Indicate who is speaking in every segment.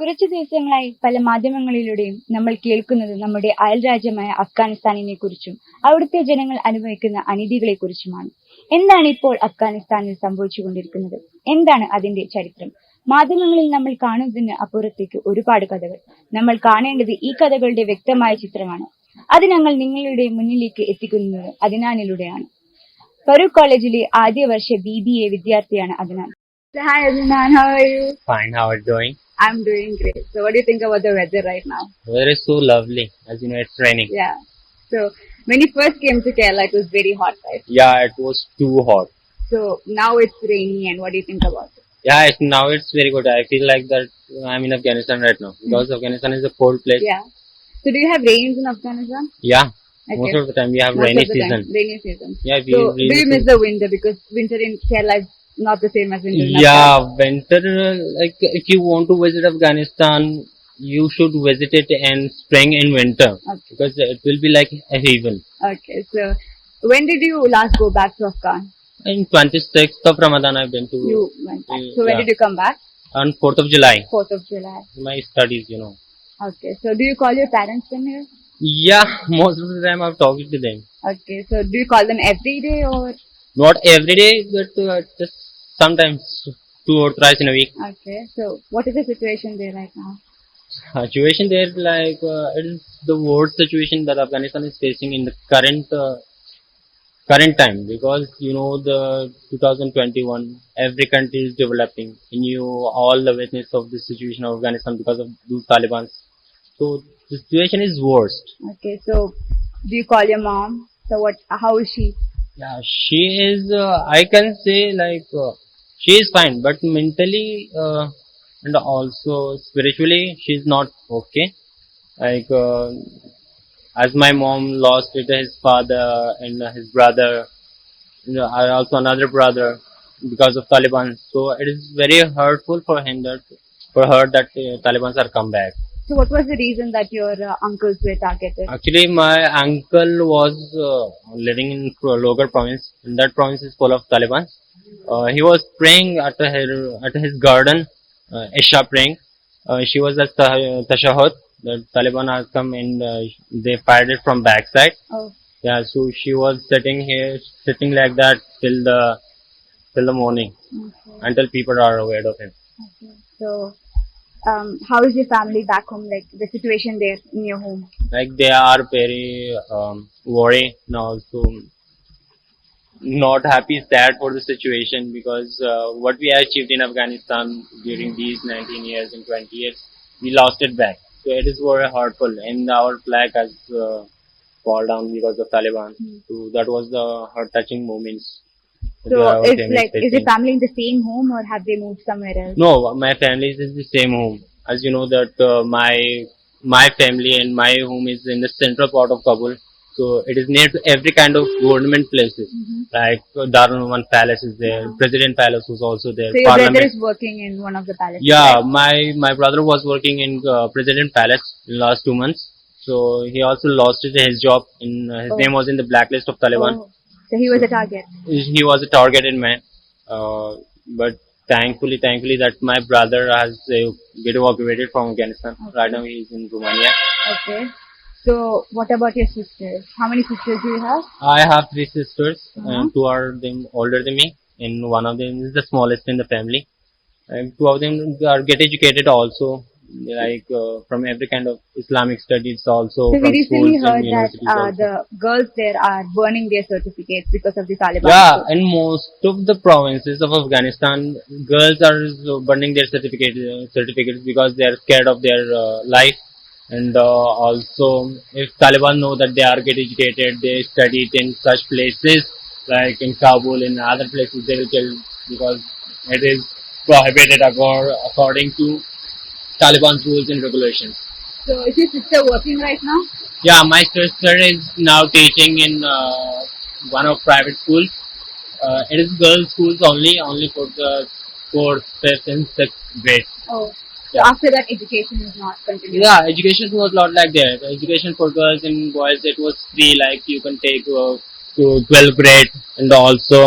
Speaker 1: കുറച്ചു ദിവസങ്ങളായി പല മാധ്യമങ്ങളിലൂടെയും നമ്മൾ കേൾക്കുന്നത് നമ്മുടെ അയൽരാജ്യമായ അഫ്ഗാനിസ്ഥാനിനെ കുറിച്ചും അവിടുത്തെ ജനങ്ങൾ അനുഭവിക്കുന്ന അനീതികളെ കുറിച്ചുമാണ്. എന്താണ് ഇപ്പോൾ അഫ്ഗാനിസ്ഥാനിൽ സംഭവിച്ചുകൊണ്ടിരിക്കുന്നത്? എന്താണ് അതിന്റെ ചരിത്രം? മാധ്യമങ്ങളിൽ നമ്മൾ കാണുന്നതിന് അപ്പുറത്തേക്ക് ഒരുപാട് കഥകൾ. നമ്മൾ കാണേണ്ടത് ഈ കഥകളുടെ വ്യക്തമായ ചിത്രമാണ്. അത് ഞങ്ങൾ നിങ്ങളുടെ മുന്നിലേക്ക് എത്തിക്കുന്നത് അദ്നാനിലൂടെയാണ്. ഫറൂഖ് കോളേജിലെ ആദ്യ വർഷ BBA വിദ്യാർത്ഥിയാണ് Adnan. Hi Adnan, how are you?
Speaker 2: Fine, how are you doing?
Speaker 1: I'm doing great. So what do you think about the weather right now?
Speaker 2: The weather is so lovely. As you know, it's raining.
Speaker 1: Yeah. So when you first came to Kerala, it was very hot, right?
Speaker 2: Yeah, it was too hot.
Speaker 1: So now it's rainy, and what do you think about it?
Speaker 2: Yeah, now it's very good. I feel like that I'm in Afghanistan right now because Afghanistan is a cold place.
Speaker 1: Yeah. So do you have rains in Afghanistan?
Speaker 2: Yeah.
Speaker 1: Okay.
Speaker 2: Most of the time we have
Speaker 1: Most
Speaker 2: rainy
Speaker 1: of the
Speaker 2: season.
Speaker 1: time, rainy season.
Speaker 2: Yeah,
Speaker 1: So do you miss the winter, because winter in Kerala is not the same as winter in
Speaker 2: Yeah,
Speaker 1: Afghanistan?
Speaker 2: winter, like if you want to visit Afghanistan, you should visit it in spring and winter
Speaker 1: Okay.
Speaker 2: because it will be like a heaven.
Speaker 1: Okay. So when did you last go back to Afghan?
Speaker 2: In 26th of Ramadan, I've been to.
Speaker 1: You went back. So when
Speaker 2: yeah.
Speaker 1: did you come back?
Speaker 2: On 4th of July.
Speaker 1: 4th of July.
Speaker 2: My studies, you know.
Speaker 1: Okay. So do you call your parents when here?
Speaker 2: Yeah, most of the time I've talked to them.
Speaker 1: Okay. So do you call them every day or?
Speaker 2: Not every day, but just sometimes 2 or thrice in a week.
Speaker 1: Okay. So what is the situation there right now?
Speaker 2: Situation there, like it is the worst situation that Afghanistan is facing in the current time, because you know the 2021, every country is developing, and you all the witness of the situation of Afghanistan because of those Talibans. So the situation is worst.
Speaker 1: Okay. So do you call your mom? So what? How is she?
Speaker 2: Yeah, she is. I can say like she is fine, but mentally and also spiritually, she is not okay. Like as my mom lost it, his father and his brother, also another brother because of Taliban. So it is very hurtful for him that for her that Talibans are come back.
Speaker 1: So what was the reason that your uncles were targeted?
Speaker 2: Actually, my uncle was living in Logar province, and that province is full of Taliban. He was praying at his garden, Isha praying. She was at Tashahud. The Taliban has come and they fired it from backside.
Speaker 1: Oh.
Speaker 2: Yeah, so she was sitting like that till the morning,
Speaker 1: Okay.
Speaker 2: until people are aware of him.
Speaker 1: Okay. So how is your family back home? Like the situation there in your home?
Speaker 2: Like they are very worried now, so not happy, sad for the situation, because what we achieved in Afghanistan during these 19 years and 20 years, we lost it back. So it is very hurtful, and our flag has fall down because of Taliban. So that was the heart-touching moments.
Speaker 1: So it's like, is your family in the same home or have they moved somewhere else?
Speaker 2: No, my family is in the same home. As you know that my family and my home is in the central part of Kabul. So it is near to every kind of government places. Like Darul Palace is there, President Palace was also there.
Speaker 1: So your brother is working in one of the palaces?
Speaker 2: Yeah,
Speaker 1: right?
Speaker 2: my brother was working in President Palace in the last 2 months. So he also lost his job. His name was in the blacklist of Taliban.
Speaker 1: Oh. So he was a target?
Speaker 2: He was a targeted man. But thankfully that my brother has get evacuated from Afghanistan.
Speaker 1: Okay.
Speaker 2: Right now he is in Romania.
Speaker 1: Okay. So what about your sisters? How many sisters do you have?
Speaker 2: I have 3 sisters, and 2 are them older than me, and one of them is the smallest in the family. And 2 of them are get educated also, like from every kind of Islamic studies also.
Speaker 1: So we
Speaker 2: from
Speaker 1: recently
Speaker 2: schools
Speaker 1: heard
Speaker 2: and
Speaker 1: that
Speaker 2: universities also.
Speaker 1: the girls there are burning their certificates because of the Taliban.
Speaker 2: Yeah, in most of the provinces of Afghanistan, girls are burning their certificates because they are scared of their life. And also, if Taliban know that they are get educated, they study it in such places like in Kabul and other places, they will kill, because it is prohibited according to Taliban's rules and regulations.
Speaker 1: So is your sister working right now?
Speaker 2: Yeah, my sister is now teaching in one of private schools. It is girls' schools only for the 4th, 5th and 6th grade.
Speaker 1: Oh. So
Speaker 2: Yeah.
Speaker 1: after that, education is not continued?
Speaker 2: Yeah, education was not like that. Education for girls and boys, it was free. Like you can take to 12th grade, and also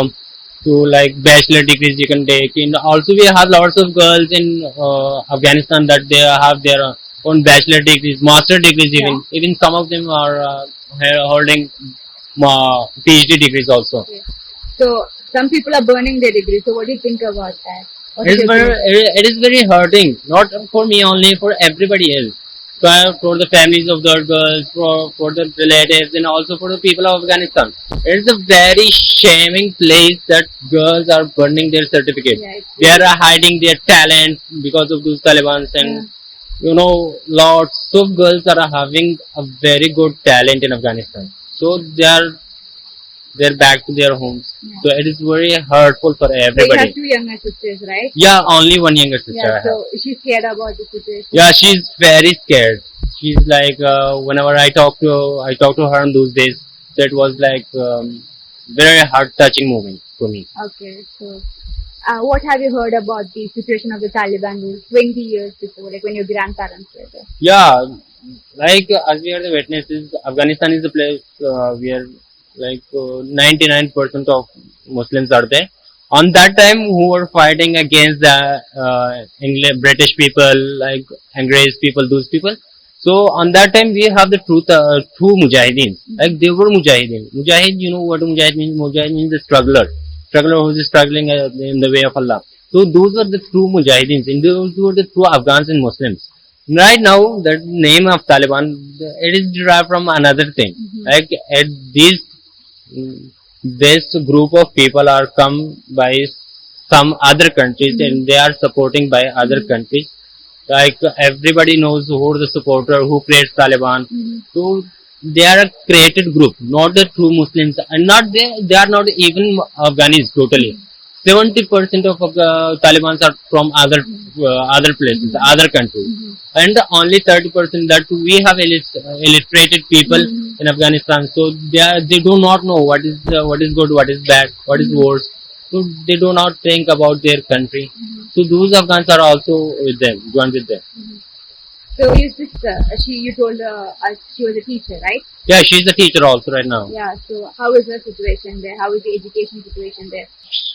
Speaker 2: to like bachelor degrees you can take. And also we have lots of girls in Afghanistan that they have their own bachelor degrees, master degrees even.
Speaker 1: Yeah.
Speaker 2: Even some of them are holding PhD degrees also.
Speaker 1: Okay. So some people are burning their degrees. So what do you think about that? What's
Speaker 2: It is
Speaker 1: your
Speaker 2: very,
Speaker 1: opinion?
Speaker 2: it is very hurting, not for me only, for everybody else. For the families of the girls, for the relatives, and also for the people of Afghanistan. It is a very shaming place that girls are burning their certificates.
Speaker 1: Yeah,
Speaker 2: They are hiding their talent because of those Talibans, and lots of girls are having a very good talent in Afghanistan. So they're back to their homes.
Speaker 1: Yeah.
Speaker 2: So it is very hurtful for
Speaker 1: So you
Speaker 2: everybody.
Speaker 1: have two younger sisters, right?
Speaker 2: Yeah, only one younger sister I
Speaker 1: Yeah.
Speaker 2: have.
Speaker 1: So she's scared about the situation.
Speaker 2: Yeah, she's very scared. She's like, whenever I talk to her on those days, that was like very heart touching moment for me.
Speaker 1: Okay. So what have you heard about the situation of the Taliban rule 20 years before, like when your grandparents were there?
Speaker 2: Yeah, like as we are the witnesses, Afghanistan is a place where like 99% of Muslims are there. On that time, who were fighting against the English, British people, like English people, those people. So on that time, we have the true mujahideen. Like they were mujahideen. Mujahid, you know what mujahid means? Mujahid means the struggler who is struggling in the way of Allah. So those were the true mujahideens, and those were the true Afghans and Muslims. Right now, the name of Taliban, it is derived from another thing. Like at these, this group of people are come by some other countries, and they are supporting by other countries. Like everybody knows who are the supporter, who creates Taliban. So they are a created group, not the true Muslims, and not they are not even Afghanis totally. 70% of Talibans are from other places, other countries, and only 30% that we have illiterated people in Afghanistan. So they do not know what is good, what is bad, what is worse. So they do not think about their country. So those Afghans are also with them, joined with them.
Speaker 1: So your sister, you told us she was a teacher, right?
Speaker 2: Yeah, she's a teacher also right now.
Speaker 1: Yeah. So how is her situation there? How is the education situation there?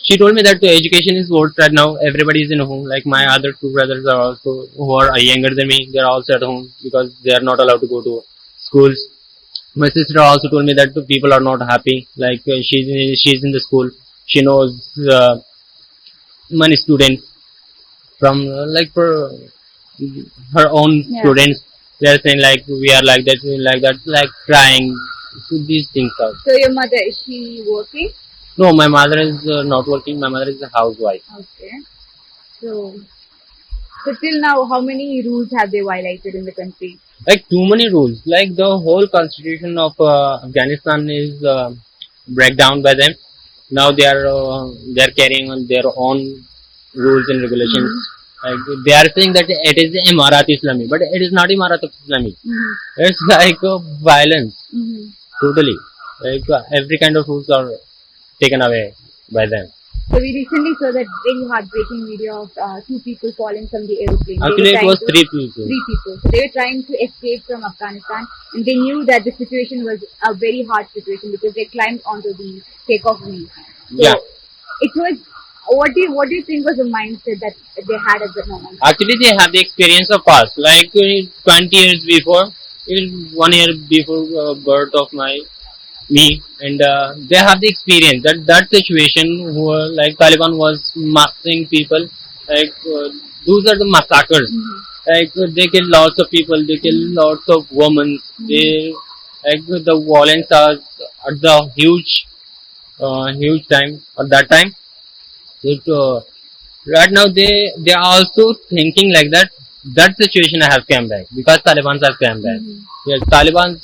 Speaker 2: She told me that the education is worse right now. Everybody is in home. Like my other two brothers are also who are younger than me. They are also at home because they are not allowed to go to schools. My sister also told me that the people are not happy. Like she's in the school. She knows many students from like for her own students. They are saying like we are like that, like crying. So these things are.
Speaker 1: So your mother, is she working?
Speaker 2: No, my mother is not working. My mother is a housewife.
Speaker 1: Okay. So till now, how many rules have they violated in the country?
Speaker 2: Like too many rules. Like the whole constitution of Afghanistan is break down by them. Now they are carrying on their own rules and regulations. Like they are saying that it is Imarat Islami, but it is not Imarat Islami. It's like violence, totally. Like every kind of rules are taken away by them.
Speaker 1: So we recently saw that very heartbreaking video of two people falling from the aeroplane.
Speaker 2: Actually, it was three people.
Speaker 1: Three people. So they were trying to escape from Afghanistan, and they knew that the situation was a very hard situation because they climbed onto the takeoff wheel. So
Speaker 2: Yeah.
Speaker 1: it was. What do you think was the mindset that they had at that moment?
Speaker 2: Actually, they have the experience of past. Like 20 years before, 1 year before birth of me, and they have the experience that situation where like Taliban was massacring people. Like those are the massacres. Like they kill lots of people, they kill lots of women. They like the violence are at the huge time at that time. It, right now they are also thinking like that. That situation has come back because Taliban has come back. Yes, Taliban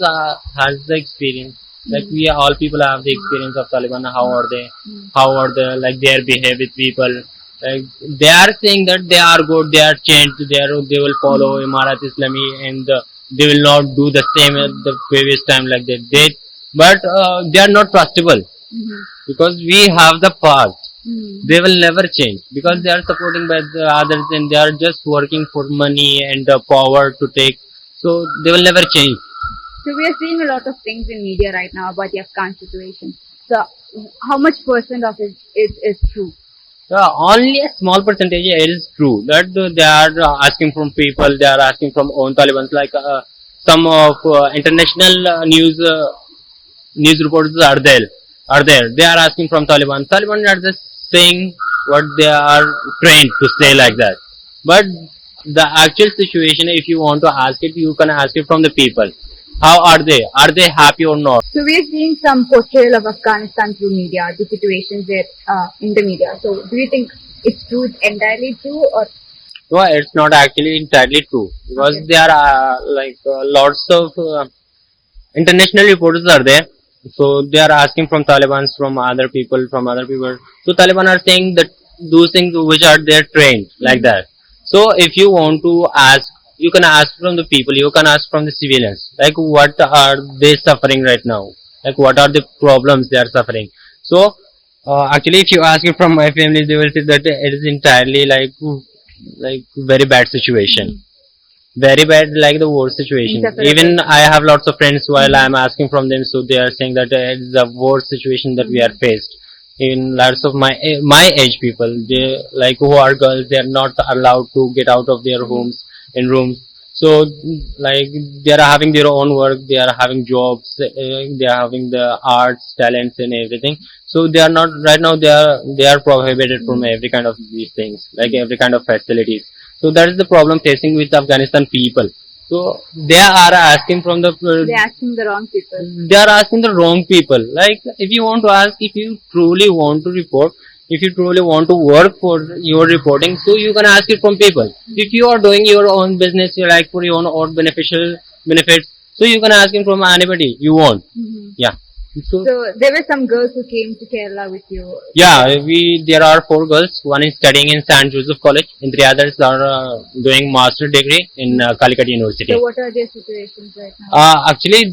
Speaker 2: has the experience. Like we all people have the experience of Taliban. How are they? How are they like their behave with people? Like they are saying that they are good. They are changed. They will follow Imarat Islami and they will not do the same as the previous time like they did. But they are not trustable because we have the past. They will never change because they are supporting by the others and they are just working for money and power to take. So they will never change.
Speaker 1: So we are seeing a lot of things in media right now about the Afghan situation. So, how much percent of it is true?
Speaker 2: Only a small percentage is true that they are asking from people, they are asking from own Taliban, like some of international news reporters are there. They are asking from Taliban. Taliban are just saying what they are trained to say like that. But the actual situation, if you want to ask it, you can ask it from the people. How are they? Are they happy or not?
Speaker 1: So we are seeing some portrayal of Afghanistan through media, the situations there in the media. So do you think it's true, it's entirely true, or
Speaker 2: No, it's not actually entirely true because
Speaker 1: okay.
Speaker 2: there are lots of international reporters are there. So they are asking from Taliban, from other people, from other people. So Taliban are saying that those things which are there trained like that. So if you want to ask, you can ask from the people, you can ask from the civilians, like what are they suffering right now, like what are the problems they are suffering. So actually, if you ask it from my family, they will say that it is entirely like very bad situation, very bad, like the worst situation. Even I have lots of friends while I'm asking from them, so they are saying that it's the worst situation that we are faced. In lots of my age people, they like who are girls, they are not allowed to get out of their homes in rooms. So like they are having their own work, they are having jobs, they are having the arts, talents, and everything. So they are not right now. They are prohibited from every kind of these things, like every kind of facilities. So that is the problem facing with Afghanistan people. So they are asking from the
Speaker 1: they're asking the wrong people?
Speaker 2: they are asking the wrong people. Like if you want to ask, if you truly want to report, if you truly want to work for your reporting, so you can ask it from people. If you are doing your own business, you like for your own beneficial benefits, so you can ask it from anybody you want. Yeah. So
Speaker 1: So there were some girls who came to Kerala with you.
Speaker 2: yeah, there are 4 girls. One is studying in St. Joseph College, and 3 others are doing master degree in Calicut University.
Speaker 1: So what are their situations right now?
Speaker 2: Actually,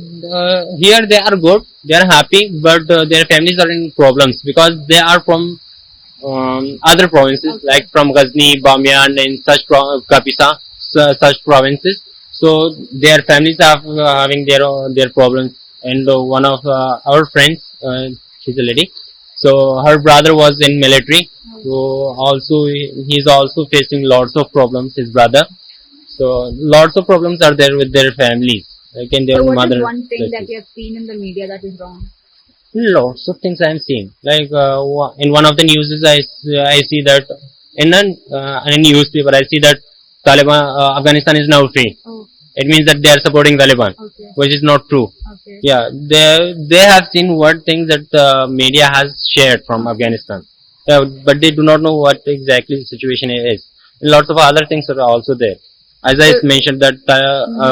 Speaker 2: here they are good, they are happy, but their families are in problems because they are from other provinces, like from Ghazni, Bamiyan, and Kapisa, such provinces. So their families are having their problems. And one of our friends, she's a lady. So her brother was in military. So also he's also facing lots of problems. His brother. So lots of problems are there with their families, like in their
Speaker 1: So what
Speaker 2: mother.
Speaker 1: is one thing that
Speaker 2: places.
Speaker 1: you have seen in the media that is wrong?
Speaker 2: Lots of things I'm seeing. Like in one of the news, I see that in a newspaper I see that Taliban Afghanistan is now free.
Speaker 1: Oh,
Speaker 2: It means that they are supporting Taliban,
Speaker 1: okay.
Speaker 2: which is not true.
Speaker 1: Okay.
Speaker 2: Yeah, they have seen what things that media has shared from Afghanistan. Yeah, but they do not know what exactly the situation is. And lots of other things are also there. As I mentioned, that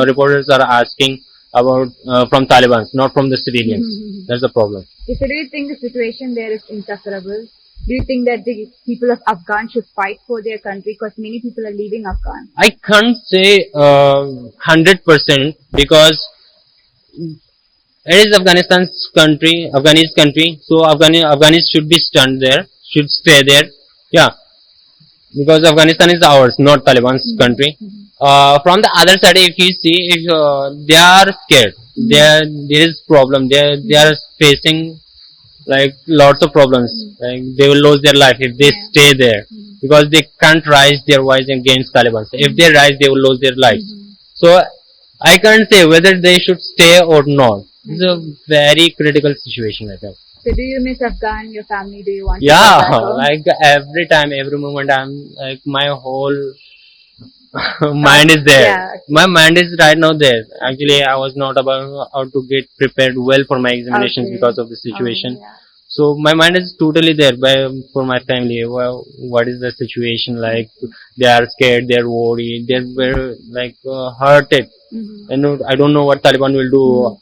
Speaker 2: reporters are asking about from Taliban, not from the civilians. That's the problem.
Speaker 1: So do you think the situation there is insufferable? Do you think that the people of Afghan should fight for their country because many people are leaving Afghan?
Speaker 2: I can't say 100% because it is Afghanistan's country, Afghanis country. So Afghanis should be stunned there, should stay there. Yeah, because Afghanistan is ours, not Taliban's country. From the other side, if you see, if they are scared, there is problem. They are facing like lots of problems. Like they will lose their life if they stay there because they can't raise their voice against Taliban. So if they rise, they will lose their lives. So I can't say whether they should stay or not. It's a very critical situation, I think.
Speaker 1: So do you miss Afghan, your family? Do you want to
Speaker 2: Yeah,
Speaker 1: go back home?
Speaker 2: like every time, every moment, I'm like my whole mind is there.
Speaker 1: Yeah.
Speaker 2: My mind is right now there. Actually, I was not about how to get prepared well for my examinations
Speaker 1: Okay.
Speaker 2: because of the situation.
Speaker 1: Yeah.
Speaker 2: So my mind is totally there for my family. Well, what is the situation like? They are scared. They are worried. They are very like hurted. And I don't know what Taliban will do.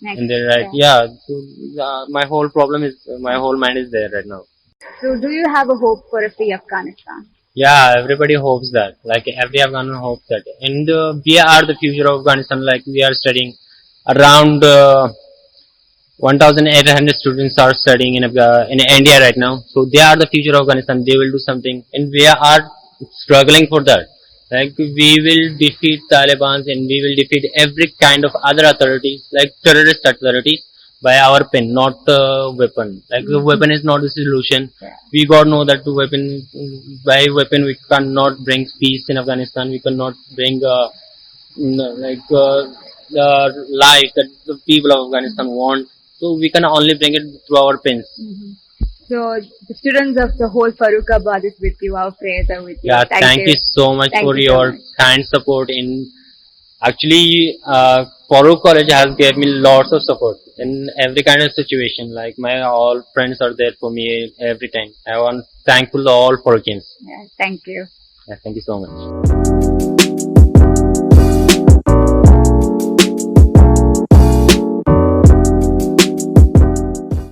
Speaker 1: Next.
Speaker 2: And they're right. Yeah. So my whole problem is my whole mind is there right now.
Speaker 1: So do you have a hope for a free Afghanistan?
Speaker 2: Yeah, everybody hopes that. Like every Afghan hopes that. And we are the future of Afghanistan. Like we are studying around 1,800 students are studying in India right now. So they are the future of Afghanistan. They will do something, and we are struggling for that. Like we will defeat Taliban and we will defeat every kind of other authorities, like terrorist authorities. by our pen, not weapon. Like the weapon is not the solution.
Speaker 1: Yeah.
Speaker 2: We got know that weapon, by weapon we cannot bring peace in Afghanistan. We cannot bring the life that the people of Afghanistan want. So we can only bring it through our pens.
Speaker 1: So the students of the whole Farookabad is with you. Our prayers are with you.
Speaker 2: Yeah, thank you so much
Speaker 1: Thank
Speaker 2: for
Speaker 1: you so
Speaker 2: your
Speaker 1: much.
Speaker 2: kind support. In actually, Farook College has gave me lots of support in every kind of situation. Like my all friends are there for me every time. I want thankful to all Farookians.
Speaker 1: Yeah, thank you.
Speaker 2: Yeah, thank you so much.